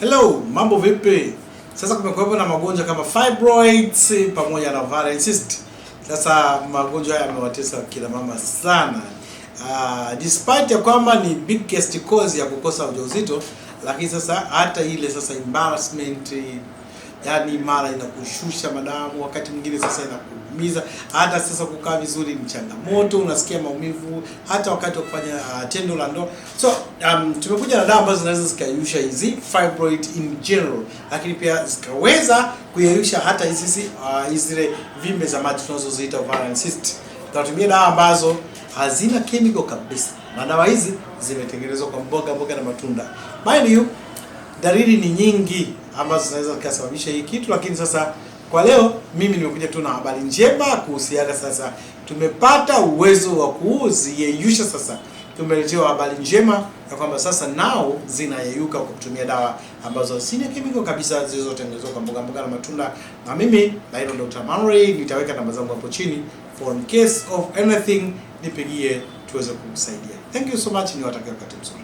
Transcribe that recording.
Hello, mambo vipi? Sasa kumekuwepo na magonjwa kama fibroids pamoja na ovarian cyst. Sasa magonjwa haya yamewatesa kina mama sana. Despite ya kwamba ni biggest cause ya kukosa ujauzito, lakini sasa hata ile sasa embarrassment, yani mara inakushusha madamu, wakati mwingine sasa inakuumiza, hata sasa kukaa vizuri ni changamoto, unasikia maumivu hata wakati wa kufanya tendo la ndoa. So tumekuja na dawa ambazo zinaweza zikayusha hizi fibroid in general, lakini pia zikaweza kuyayusha hata hizi zile vimbe za maji tunazoziita ovarian cyst. Tunatumia dawa ambazo hazina chemical kabisa, na dawa hizi zimetengenezwa kwa mboga na matunda. Mind you, dalili ni nyingi ambazo zinaweza kusababisha hii kitu, lakini sasa kwa leo mimi nimekuja tu na habari njema kuhusiana. Sasa tumepata uwezo wa kuziyeyusha. Sasa tumeletewa habari njema ya kwamba sasa nao zinayeyuka kwa kutumia dawa ambazo sina chemical kabisa, zilizotengenezwa kwa mboga na matunda. Na mimi naitwa Dr. Manray, nitaweka namba zangu hapo chini for in case of anything, nipigie tuweze kukusaidia. Thank you so much, niwatakia wakati mzuri.